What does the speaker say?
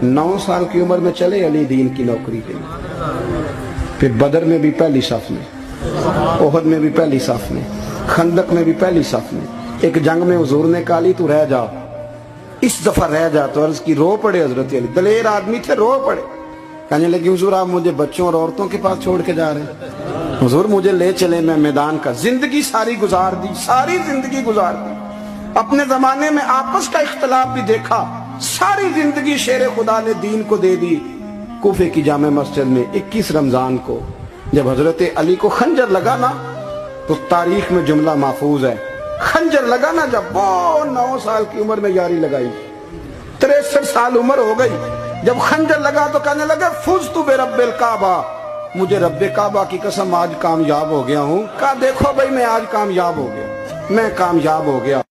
9 साल की उम्र में चले अली दीन की नौकरी के लिए। फिर बदर में भी पहली सफ में, ओहद में भी पहली सफ में, खंदक में भी पहली सफ में। एक जंग में हुजूर ने कहा अली तू रह जा, इस दफा रह जा। तो अर्ज की रो पड़े हजरत अली, दलेर आदमी थे, रो पड़े। कहने लगे हुजूर आप मुझे बच्चों और औरतों के पास छोड़ के जा रहे हैं, हुजूर मुझे ले चले, मैं मैदान का जिंदगी सारी गुजार दी, सारी जिंदगी गुजार दी। अपने जमाने में आपस का इख्तलाफ भी देखा, सारी जिंदगी शेर खुदा ने दीन को दे दी। कूफे की जामे मस्जिद में 21 रमजान को जब हजरत अली को खंजर लगा ना, तो तारीख में जुमला महफूज है, खंजर लगा ना जब, वो 9 साल की उम्र में यारी लगाई, 63 साल उम्र हो गई। जब खंजर लगा तो कहने लगे फुज तू बे रब्बिल काबा, मुझे रब्बे काबा की कसम आज कामयाब हो गया हूँ। कहा देखो भाई मैं आज कामयाब हो गया, मैं कामयाब हो गया।